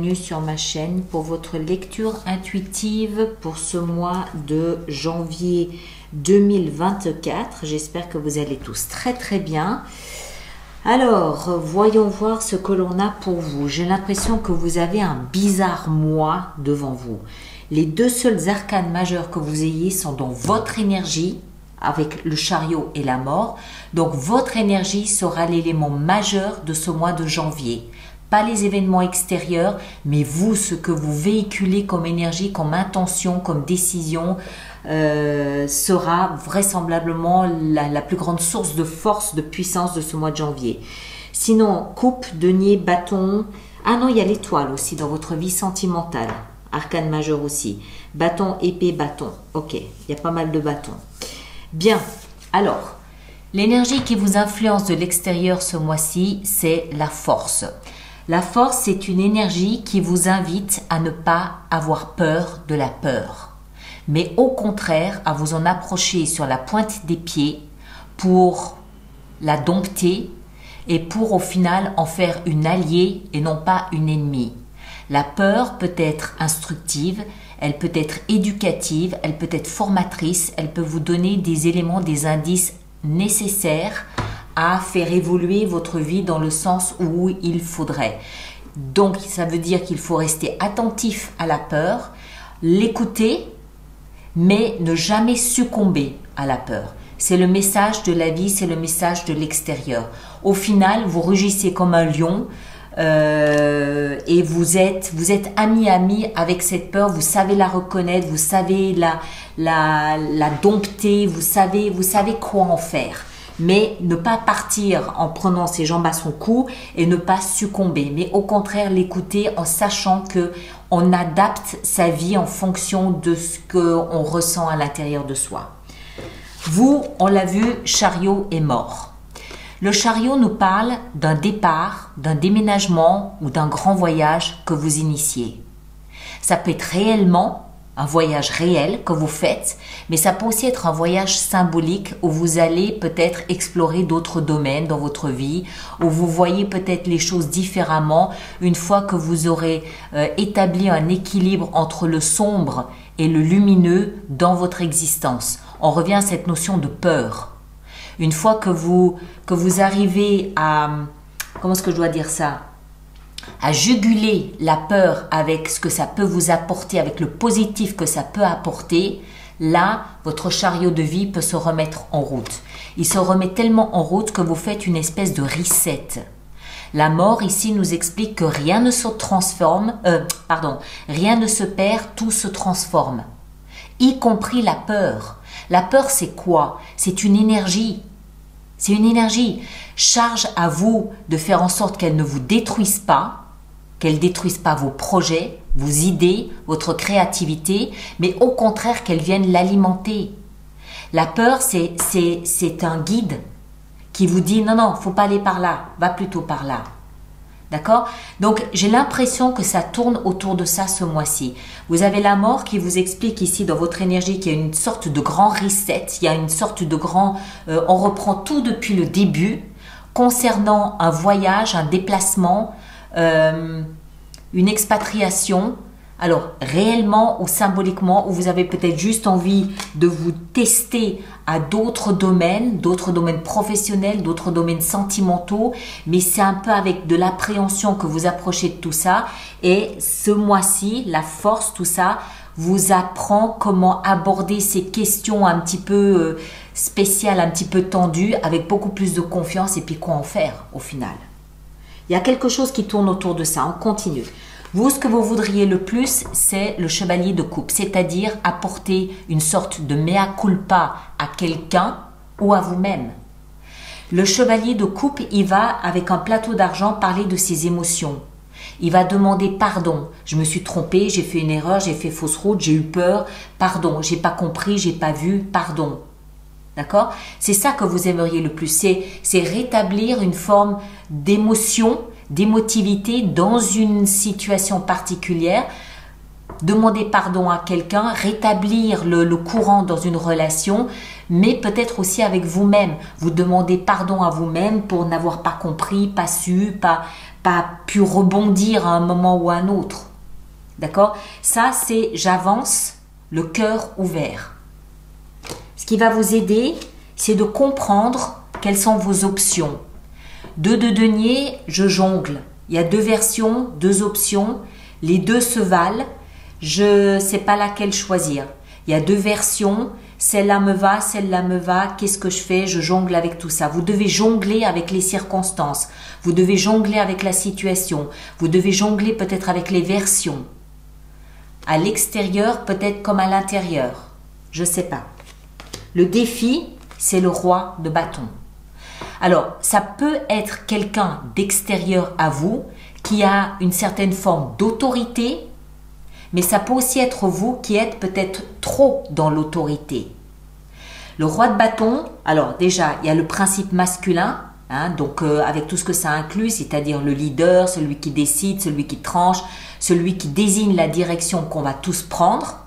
bienvenue sur ma chaîne pour votre lecture intuitive pour ce mois de janvier 2024. J'espère que vous allez tous très bien. Alors, voyons voir ce que l'on a pour vous. J'ai l'impression que vous avez un bizarre mois devant vous. Les deux seuls arcanes majeurs que vous ayez sont dans votre énergie, avec le chariot et la mort. Donc, votre énergie sera l'élément majeur de ce mois de janvier. Pas les événements extérieurs, mais vous, ce que vous véhiculez comme énergie, comme intention, comme décision, sera vraisemblablement la plus grande source de force, de puissance de ce mois de janvier. Sinon, coupe, denier, bâton. Ah non, il y a l'étoile aussi dans votre vie sentimentale. Arcane majeur aussi. Bâton, épée, bâton. Ok, il y a pas mal de bâtons. Bien, alors, l'énergie qui vous influence de l'extérieur ce mois-ci, c'est la force. La force, c'est une énergie qui vous invite à ne pas avoir peur de la peur, mais au contraire, à vous en approcher sur la pointe des pieds pour la dompter et pour au final en faire une alliée et non pas une ennemie. La peur peut être instructive, elle peut être éducative, elle peut être formatrice, elle peut vous donner des éléments, des indices nécessaires à faire évoluer votre vie dans le sens où il faudrait. Donc, ça veut dire qu'il faut rester attentif à la peur, l'écouter, mais ne jamais succomber à la peur. C'est le message de la vie, c'est le message de l'extérieur. Au final, vous rugissez comme un lion, et vous êtes ami avec cette peur, vous savez la reconnaître, vous savez la dompter, vous savez quoi en faire. Mais ne pas partir en prenant ses jambes à son cou et ne pas succomber, mais au contraire l'écouter en sachant que on adapte sa vie en fonction de ce qu'on ressent à l'intérieur de soi. Vous, on l'a vu, chariot est mort. Le chariot nous parle d'un départ, d'un déménagement ou d'un grand voyage que vous initiez. Ça peut être réellement un voyage réel que vous faites, mais ça peut aussi être un voyage symbolique où vous allez peut-être explorer d'autres domaines dans votre vie, où vous voyez peut-être les choses différemment une fois que vous aurez établi un équilibre entre le sombre et le lumineux dans votre existence. On revient à cette notion de peur. Une fois que vous arrivez à, comment est-ce que je dois dire ça, à juguler la peur avec ce que ça peut vous apporter, avec le positif que ça peut apporter, là, votre chariot de vie peut se remettre en route. Il se remet tellement en route que vous faites une espèce de reset. La mort ici nous explique que rien ne se transforme, rien ne se perd, tout se transforme, y compris la peur. La peur, c'est quoi? C'est une énergie. C'est une énergie. Charge à vous de faire en sorte qu'elle ne vous détruise pas, qu'elle ne détruise pas vos projets, vos idées, votre créativité, mais au contraire qu'elle vienne l'alimenter. La peur, c'est un guide qui vous dit non, faut pas aller par là, va plutôt par là. D'accord? Donc, j'ai l'impression que ça tourne autour de ça ce mois-ci. Vous avez la mort qui vous explique ici dans votre énergie qu'il y a une sorte de grand reset, il y a une sorte de grand... on reprend tout depuis le début concernant un voyage, un déplacement, une expatriation. Alors, réellement ou symboliquement, où vous avez peut-être juste envie de vous tester à d'autres domaines professionnels, d'autres domaines sentimentaux, mais c'est un peu avec de l'appréhension que vous approchez de tout ça. Et ce mois-ci, la force, tout ça, vous apprend comment aborder ces questions un petit peu spéciales, un petit peu tendues, avec beaucoup plus de confiance et puis quoi en faire au final. Il y a quelque chose qui tourne autour de ça, on continue. Vous, ce que vous voudriez le plus, c'est le chevalier de coupe, c'est-à-dire apporter une sorte de mea culpa à quelqu'un ou à vous-même. Le chevalier de coupe, il va, avec un plateau d'argent, parler de ses émotions. Il va demander pardon. Je me suis trompé, j'ai fait une erreur, j'ai fait fausse route, j'ai eu peur. Pardon, j'ai pas compris, j'ai pas vu, pardon. D'accord? C'est ça que vous aimeriez le plus. C'est rétablir une forme d'émotion, d'émotivité dans une situation particulière, demander pardon à quelqu'un, rétablir le courant dans une relation, mais peut-être aussi avec vous-même. Vous demandez pardon à vous-même pour n'avoir pas compris, pas su, pas pu rebondir à un moment ou à un autre. D'accord? Ça, c'est j'avance, le cœur ouvert. Ce qui va vous aider, c'est de comprendre quelles sont vos options. 2 de denier, je jongle. Il y a 2 versions, 2 options. Les 2 se valent. Je ne sais pas laquelle choisir. Il y a 2 versions. Celle-là me va, celle-là me va. Qu'est-ce que je fais? Je jongle avec tout ça. Vous devez jongler avec les circonstances. Vous devez jongler avec la situation. Vous devez jongler peut-être avec les versions. À l'extérieur, peut-être comme à l'intérieur. Je ne sais pas. Le défi, c'est le roi de bâton. Alors, ça peut être quelqu'un d'extérieur à vous qui a une certaine forme d'autorité, mais ça peut aussi être vous qui êtes peut-être trop dans l'autorité. Le roi de bâton, alors déjà, il y a le principe masculin, donc avec tout ce que ça inclut, c'est-à-dire le leader, celui qui décide, celui qui tranche, celui qui désigne la direction qu'on va tous prendre.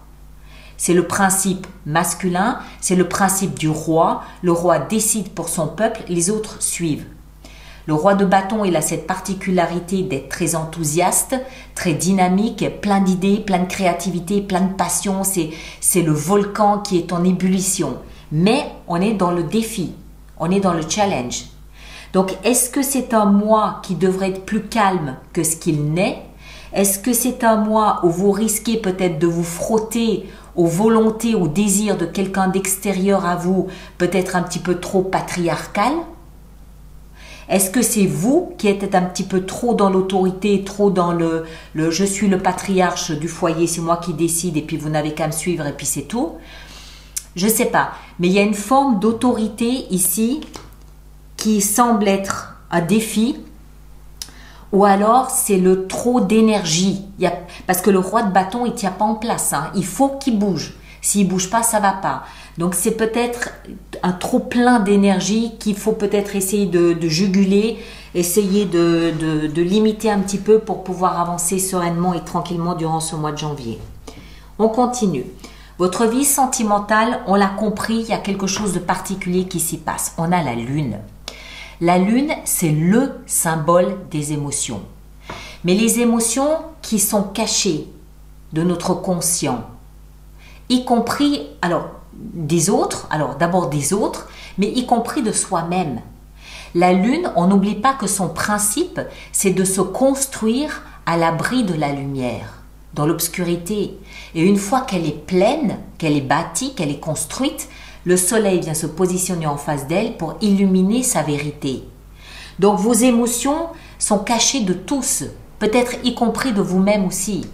C'est le principe masculin, c'est le principe du roi. Le roi décide pour son peuple, les autres suivent. Le roi de bâton, il a cette particularité d'être très enthousiaste, très dynamique, plein d'idées, plein de créativité, plein de passion. C'est le volcan qui est en ébullition. Mais on est dans le défi, on est dans le challenge. Donc, est-ce que c'est un moi qui devrait être plus calme que ce qu'il n'est? Est-ce que c'est un moi où vous risquez peut-être de vous frotter aux volontés, aux désirs de quelqu'un d'extérieur à vous, peut-être un petit peu trop patriarcal? Est-ce que c'est vous qui êtes un petit peu trop dans l'autorité, trop dans le je suis le patriarche du foyer, c'est moi qui décide et puis vous n'avez qu'à me suivre et puis c'est tout? Je ne sais pas, mais il y a une forme d'autorité ici qui semble être un défi. Ou alors, c'est le trop d'énergie. Parce que le roi de bâton, il ne tient pas en place. Il faut qu'il bouge. S'il ne bouge pas, ça ne va pas. Donc, c'est peut-être un trop plein d'énergie qu'il faut peut-être essayer de juguler, essayer de limiter un petit peu pour pouvoir avancer sereinement et tranquillement durant ce mois de janvier. On continue. Votre vie sentimentale, on l'a compris, il y a quelque chose de particulier qui s'y passe. On a la lune. La lune, c'est le symbole des émotions. Mais les émotions qui sont cachées de notre conscient, y compris, d'abord des autres, mais y compris de soi-même. La lune, on n'oublie pas que son principe, c'est de se construire à l'abri de la lumière, dans l'obscurité. Et une fois qu'elle est pleine, qu'elle est bâtie, qu'elle est construite, le soleil vient se positionner en face d'elle pour illuminer sa vérité. Donc vos émotions sont cachées de tous, peut-être y compris de vous-même aussi.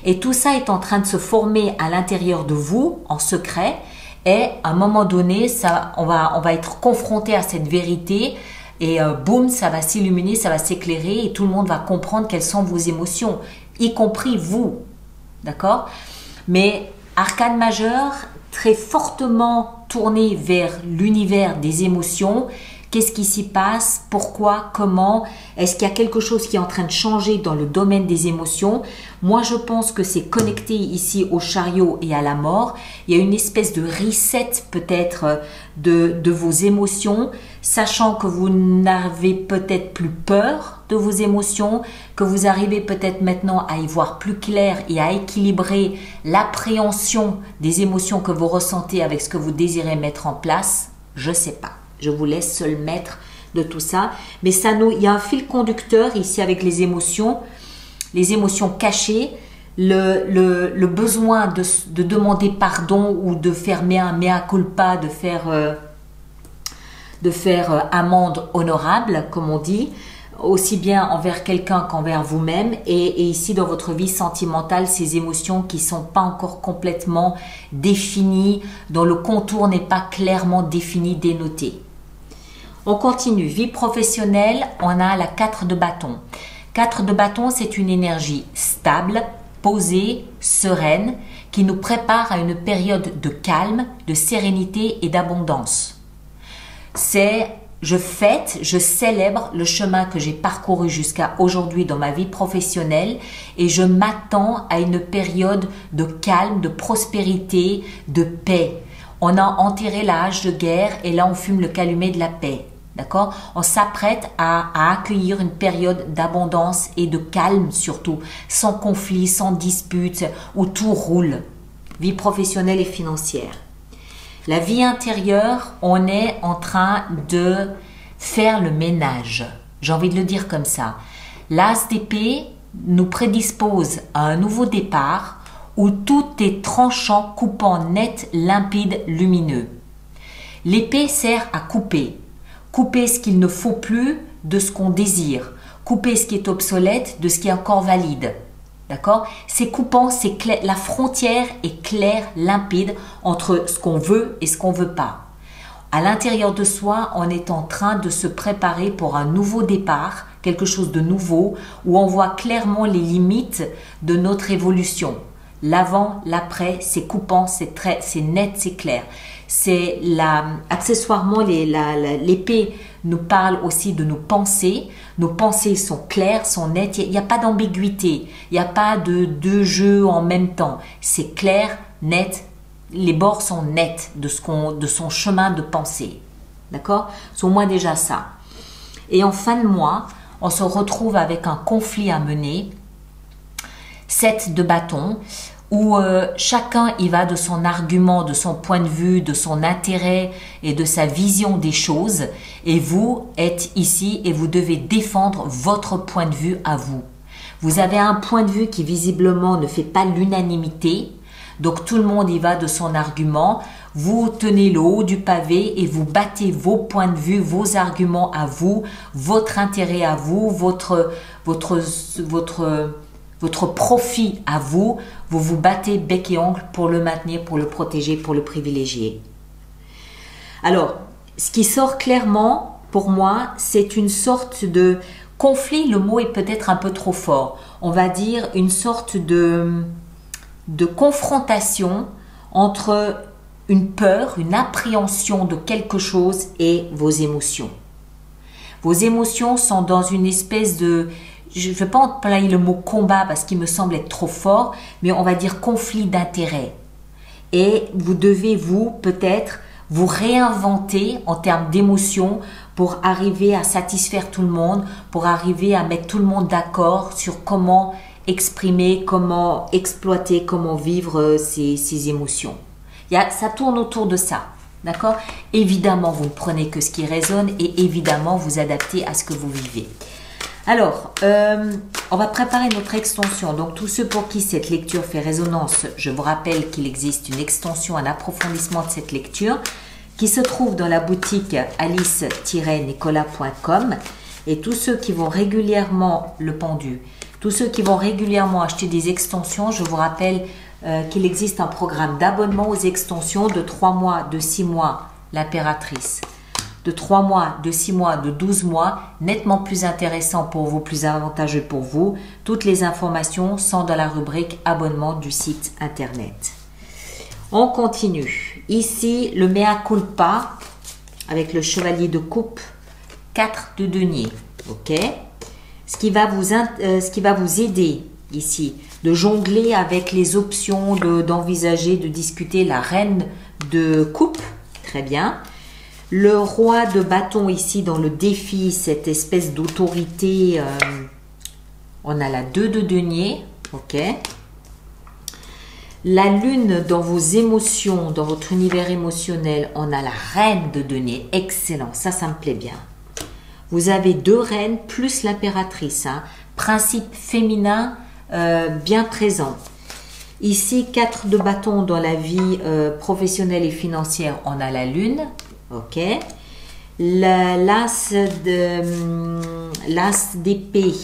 Et tout ça est en train de se former à l'intérieur de vous, en secret, et à un moment donné, on va être confronté à cette vérité, et boum, ça va s'illuminer, ça va s'éclairer, et tout le monde va comprendre quelles sont vos émotions, y compris vous. D'accord? Mais arcane majeur, très fortement tourné vers l'univers des émotions. Qu'est-ce qui s'y passe? Pourquoi? Comment? Est-ce qu'il y a quelque chose qui est en train de changer dans le domaine des émotions? Moi, je pense que c'est connecté ici au chariot et à la mort. Il y a une espèce de reset peut-être de vos émotions, sachant que vous n'avez peut-être plus peur de vos émotions, que vous arrivez peut-être maintenant à y voir plus clair et à équilibrer l'appréhension des émotions que vous ressentez avec ce que vous désirez mettre en place. Je ne sais pas. Je vous laisse seul maître de tout ça. Mais il y a un fil conducteur ici avec les émotions cachées, le besoin de demander pardon ou de faire mea culpa, de faire amende honorable, comme on dit, aussi bien envers quelqu'un qu'envers vous-même. Et ici, dans votre vie sentimentale, ces émotions qui ne sont pas encore complètement définies, dont le contour n'est pas clairement défini, dénoté. On continue. Vie professionnelle, on a la 4 de bâton. 4 de bâton, c'est une énergie stable, posée, sereine, qui nous prépare à une période de calme, de sérénité et d'abondance. Je fête, je célèbre le chemin que j'ai parcouru jusqu'à aujourd'hui dans ma vie professionnelle et je m'attends à une période de calme, de prospérité, de paix. On a enterré la hache de guerre et là on fume le calumet de la paix. D'accord? On s'apprête à accueillir une période d'abondance et de calme surtout, sans conflit, sans dispute, où tout roule. Vie professionnelle et financière. La vie intérieure, on est en train de faire le ménage. J'ai envie de le dire comme ça. L'as d'épée nous prédispose à un nouveau départ où tout est tranchant, coupant, net, limpide, lumineux. L'épée sert à couper. Couper ce qu'il ne faut plus de ce qu'on désire. Couper ce qui est obsolète de ce qui est encore valide. D'accord? C'est coupant, c'est clair. La frontière est claire, limpide entre ce qu'on veut et ce qu'on ne veut pas. À l'intérieur de soi, on est en train de se préparer pour un nouveau départ, quelque chose de nouveau, où on voit clairement les limites de notre évolution. L'avant, l'après, c'est coupant, c'est net, c'est clair. Accessoirement, l'épée nous parle aussi de nos pensées. Nos pensées sont claires, sont nettes. Il n'y a pas d'ambiguïté. Il n'y a pas de deux jeux en même temps. C'est clair, net. Les bords sont nets de son chemin de pensée. D'accord? C'est au moins déjà ça. Et en fin de mois, on se retrouve avec un conflit à mener. 7 de bâton. Où chacun y va de son argument, de son point de vue, de son intérêt et de sa vision des choses. Et vous êtes ici et vous devez défendre votre point de vue à vous. Vous avez un point de vue qui visiblement ne fait pas l'unanimité. Donc tout le monde y va de son argument. Vous tenez le haut du pavé et vous battez vos points de vue, vos arguments à vous, votre intérêt à vous, votre profit à vous. Vous vous battez bec et ongle pour le maintenir, pour le protéger, pour le privilégier. Alors, ce qui sort clairement pour moi, c'est une sorte de conflit. Le mot est peut-être un peu trop fort. On va dire une sorte de confrontation entre une peur, une appréhension de quelque chose et vos émotions. Vos émotions sont dans une espèce de... Je ne vais pas employer le mot combat parce qu'il me semble être trop fort, mais on va dire conflit d'intérêts. Et vous devez peut-être vous réinventer en termes d'émotions pour arriver à satisfaire tout le monde, pour arriver à mettre tout le monde d'accord sur comment exprimer, comment exploiter, comment vivre ces émotions. Ça tourne autour de ça. D'accord? Évidemment, vous ne prenez que ce qui résonne et évidemment, vous adaptez à ce que vous vivez. Alors, on va préparer notre extension. Donc, tous ceux pour qui cette lecture fait résonance, je vous rappelle qu'il existe une extension, un approfondissement de cette lecture qui se trouve dans la boutique alice-nicolas.com. Et tous ceux qui vont régulièrement, le pendu, tous ceux qui vont régulièrement acheter des extensions, je vous rappelle qu'il existe un programme d'abonnement aux extensions de 3 mois, de 6 mois, l'impératrice. De 3 mois, de 6 mois, de 12 mois, nettement plus intéressant pour vous, plus avantageux pour vous. Toutes les informations sont dans la rubrique abonnement du site internet. On continue. Ici, le mea culpa avec le chevalier de coupe, 4 de denier. Ok. Ce qui va vous aider ici, de jongler avec les options, d'envisager, de discuter la reine de coupe. Très bien. Le roi de bâton ici dans le défi, cette espèce d'autorité, on a la 2 de denier, ok. La lune dans vos émotions, dans votre univers émotionnel, on a la reine de denier, excellent, ça me plaît bien. Vous avez 2 reines plus l'impératrice, hein. Principe féminin bien présent. Ici, 4 de bâton dans la vie professionnelle et financière, on a la lune. Ok. L'as d'épée,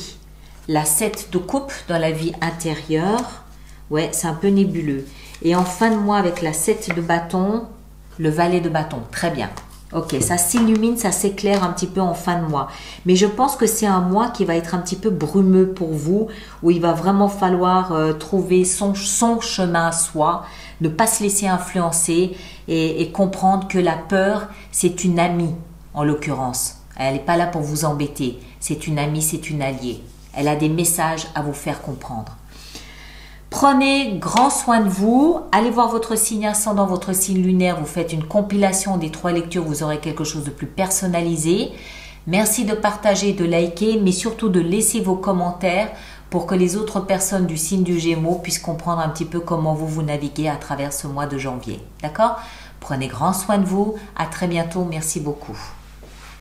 la 7 de coupe dans la vie intérieure. Ouais, c'est un peu nébuleux. Et en fin de mois, avec la 7 de bâton, le valet de bâton. Très bien. Ok, ça s'illumine, ça s'éclaire un petit peu en fin de mois. Mais je pense que c'est un mois qui va être un petit peu brumeux pour vous, où il va vraiment falloir trouver son chemin à soi, ne pas se laisser influencer et comprendre que la peur, c'est une amie, en l'occurrence. Elle n'est pas là pour vous embêter. C'est une amie, c'est une alliée. Elle a des messages à vous faire comprendre. Prenez grand soin de vous. Allez voir votre signe ascendant, votre signe lunaire. Vous faites une compilation des 3 lectures. Vous aurez quelque chose de plus personnalisé. Merci de partager, de liker, mais surtout de laisser vos commentaires pour que les autres personnes du signe du Gémeaux puissent comprendre un petit peu comment vous naviguez à travers ce mois de janvier. D'accord? Prenez grand soin de vous. À très bientôt. Merci beaucoup.